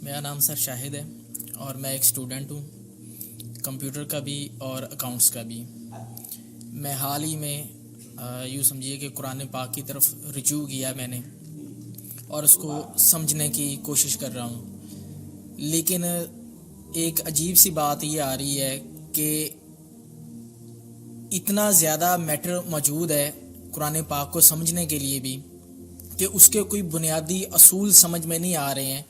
میرا نام سر شاہد ہے اور میں ایک اسٹوڈنٹ ہوں، کمپیوٹر کا بھی اور اکاؤنٹس کا بھی۔ میں حال ہی میں یوں سمجھیے کہ قرآن پاک کی طرف رجوع کیا میں نے اور اس کو سمجھنے کی کوشش کر رہا ہوں، لیکن ایک عجیب سی بات یہ آ رہی ہے کہ اتنا زیادہ میٹر موجود ہے قرآن پاک کو سمجھنے کے لیے بھی کہ اس کے کوئی بنیادی اصول سمجھ میں نہیں آ رہے ہیں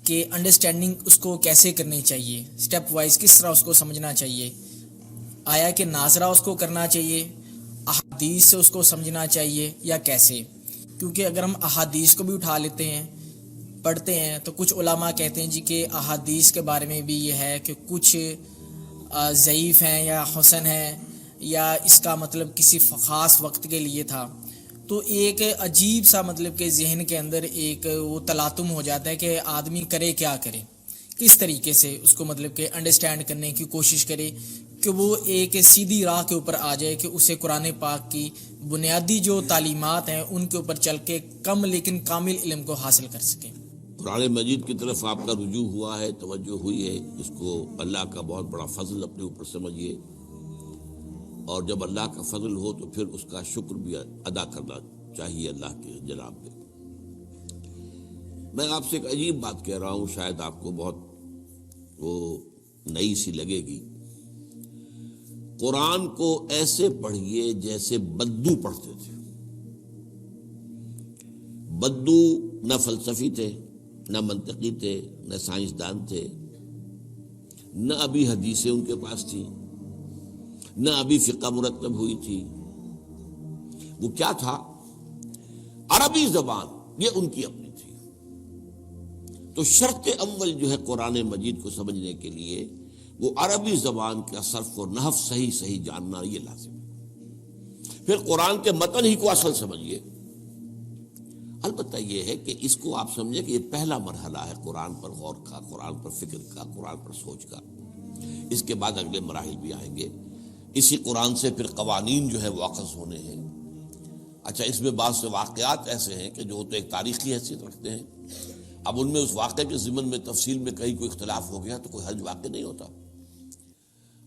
کہ انڈرسٹینڈنگ اس کو کیسے کرنی چاہیے، سٹیپ وائز کس طرح اس کو سمجھنا چاہیے، آیا کہ ناظرہ اس کو کرنا چاہیے، احادیث سے اس کو سمجھنا چاہیے یا کیسے۔ کیونکہ اگر ہم احادیث کو بھی اٹھا لیتے ہیں پڑھتے ہیں تو کچھ علماء کہتے ہیں جی کہ احادیث کے بارے میں بھی یہ ہے کہ کچھ ضعیف ہیں یا حسن ہیں یا اس کا مطلب کسی خاص وقت کے لیے تھا۔ تو ایک عجیب سا مطلب کہ ذہن کے اندر ایک وہ تلاطم ہو جاتا ہے کہ آدمی کرے کیا کرے، کس طریقے سے اس کو مطلب کہ انڈرسٹینڈ کرنے کی کوشش کرے کہ وہ ایک سیدھی راہ کے اوپر آ جائے کہ اسے قرآن پاک کی بنیادی جو تعلیمات ہیں ان کے اوپر چل کے کم لیکن کامل علم کو حاصل کر سکے۔ قرآن مجید کی طرف آپ کا رجوع ہوا ہے، توجہ ہوئی ہے، اس کو اللہ کا بہت بڑا فضل اپنے اوپر سمجھیے، اور جب اللہ کا فضل ہو تو پھر اس کا شکر بھی ادا کرنا چاہیے اللہ کے جناب میں۔ میں آپ سے ایک عجیب بات کہہ رہا ہوں، شاید آپ کو بہت وہ نئی سی لگے گی۔ قرآن کو ایسے پڑھیے جیسے بدو پڑھتے تھے۔ بدو نہ فلسفی تھے، نہ منطقی تھے، نہ سائنسدان تھے، نہ ابھی حدیثیں ان کے پاس تھی، نہ ابھی فقہ مرتب ہوئی تھی۔ وہ کیا تھا؟ عربی زبان یہ ان کی اپنی تھی۔ تو شرط اول جو ہے قرآن مجید کو سمجھنے کے لیے وہ عربی زبان کا صرف و نحو صحیح جاننا یہ لازم ہے۔ پھر قرآن کے متن ہی کو اصل سمجھیے۔ البتہ یہ ہے کہ اس کو آپ سمجھیں کہ یہ پہلا مرحلہ ہے قرآن پر غور کا، قرآن پر فکر کا، قرآن پر سوچ کا۔ اس کے بعد اگلے مراحل بھی آئیں گے۔ اسی قرآن سے پھر قوانین جو ہے وہ اخذ ہونے ہیں۔ اچھا، اس میں بعض سے واقعات ایسے ہیں کہ جو تو ایک تاریخی حیثیت رکھتے ہیں، اب ان میں اس واقعے کے ضمن میں تفصیل میں کہیں کوئی اختلاف ہو گیا تو کوئی حرج واقع نہیں ہوتا۔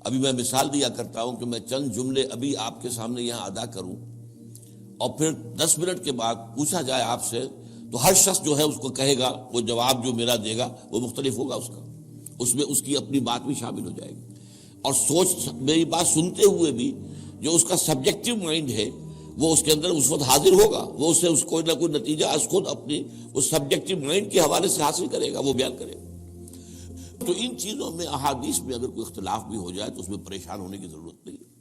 ابھی میں مثال دیا کرتا ہوں کہ میں چند جملے ابھی آپ کے سامنے یہاں ادا کروں اور پھر 10 منٹ کے بعد پوچھا جائے آپ سے تو ہر شخص جو ہے اس کو کہے گا، وہ جواب جو میرا دے گا وہ مختلف ہوگا، اس میں اس کی اپنی بات بھی شامل ہو جائے گی۔ اور سوچ میری بات سنتے ہوئے بھی جو اس کا سبجیکٹو مائنڈ ہے وہ اس کے اندر اس وقت حاضر ہوگا، وہ اس سے کوئی نہ کوئی نتیجہ از خود اپنی اس سبجیکٹو مائنڈ کے حوالے سے حاصل کرے گا، وہ بیان کرے گا۔ تو ان چیزوں میں احادیث میں اگر کوئی اختلاف بھی ہو جائے تو اس میں پریشان ہونے کی ضرورت نہیں ہے۔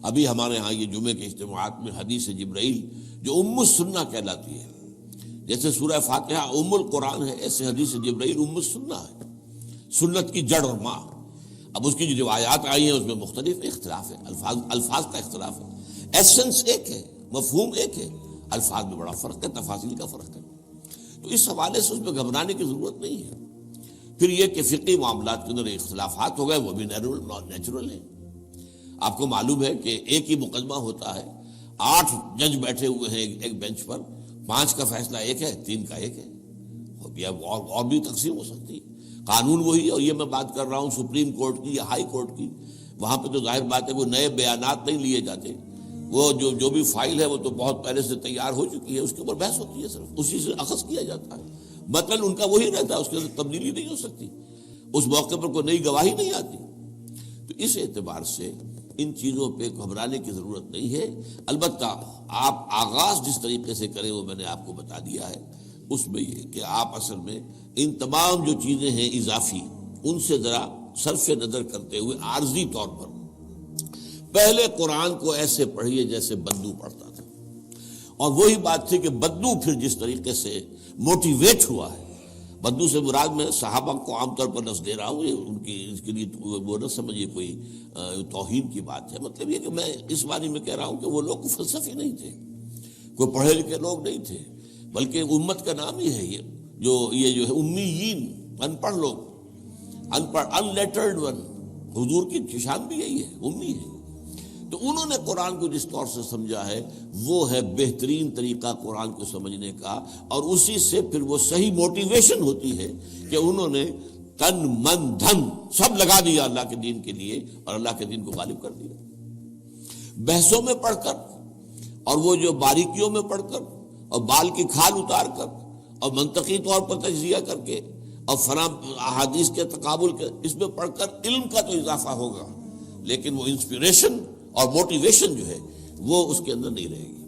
ابھی ہمارے ہاں یہ جمعے کے اجتماعات میں حدیث جبرائیل جو ام السنہ کہلاتی ہے، جیسے سورہ فاتحہ ام القرآن ہے، ایسے حدیث جبرائیل ام السنہ ہے، سنت کی جڑ اور ماں۔ اب اس کی جو روایات آئی ہیں اس میں مختلف اختلاف ہے، الفاظ کا اختلاف ہے، ایسنس ایک ہے، مفہوم ایک ہے، الفاظ میں بڑا فرق ہے، تفاصیل کا فرق ہے۔ تو اس حوالے سے اس میں گھبرانے کی ضرورت نہیں ہے۔ پھر یہ کہ فقہی معاملات کے اندر اختلافات ہو گئے، وہ بھی نیچرل ہے۔ آپ کو معلوم ہے کہ ایک ہی مقدمہ ہوتا ہے، 8 جج بیٹھے ہوئے ہیں ایک بینچ پر، 5 کا فیصلہ ایک ہے، 3 کا ایک ہے، اور بھی تقسیم ہو سکتی ہے۔ قانون وہی، اور یہ میں بات کر رہا ہوں سپریم کورٹ کی یا ہائی کورٹ کی، وہاں پہ تو ظاہر بات ہے وہ نئے بیانات نہیں لیے جاتے، وہ جو بھی فائل ہے وہ تو بہت پہلے سے تیار ہو چکی ہے، اس کے اوپر بحث ہوتی ہے، صرف اسی سے اخذ کیا جاتا ہے، مطلب ان کا وہی رہتا ہے، اس کے اندر تبدیلی نہیں ہو سکتی، اس موقع پر کوئی نئی گواہی نہیں آتی۔ تو اس اعتبار سے ان چیزوں پہ گھبرانے کی ضرورت نہیں ہے۔ البتہ آپ آغاز جس طریقے سے کریں وہ میں نے آپ کو بتا دیا ہے، اس میں یہ کہ آپ اصل میں ان تمام جو چیزیں ہیں اضافی، ان سے ذرا صرف نظر کرتے ہوئے عارضی طور پر پہلے قرآن کو ایسے پڑھیے جیسے بدو پڑھتا تھا۔ اور وہی بات تھی کہ بدو پھر جس طریقے سے موٹیویٹ ہوا ہے، بدو سے مراد میں صحابہ کو عام طور پر لفظ دے رہا ہوں، ان کی اس کے لیے وہ نہ سمجھیے کوئی توہین کی بات ہے، مطلب یہ کہ میں اس بارے میں کہہ رہا ہوں کہ وہ لوگ فلسفی نہیں تھے، کوئی پڑھے لکھے لوگ نہیں تھے، بلکہ امت کا نام ہی ہے یہ جو ہے امیین، ان پڑھ لوگ، ان پڑھ، ان لیٹرڈ ون، حضور کی شان بھی یہی ہے، امی ہے۔ تو انہوں نے قرآن کو جس طور سے سمجھا ہے وہ ہے بہترین طریقہ قرآن کو سمجھنے کا، اور اسی سے پھر وہ صحیح موٹیویشن ہوتی ہے کہ انہوں نے تن من دھن سب لگا دیا اللہ کے دین کے لیے اور اللہ کے دین کو غالب کر دیا۔ بحثوں میں پڑھ کر اور وہ جو باریکیوں میں پڑھ کر اور بال کی کھال اتار کر اور منطقی طور پر تجزیہ کر کے اور فلاں احادیث کے تقابل کے اس میں پڑھ کر علم کا تو اضافہ ہوگا، لیکن وہ انسپریشن اور موٹیویشن جو ہے وہ اس کے اندر نہیں رہے گی۔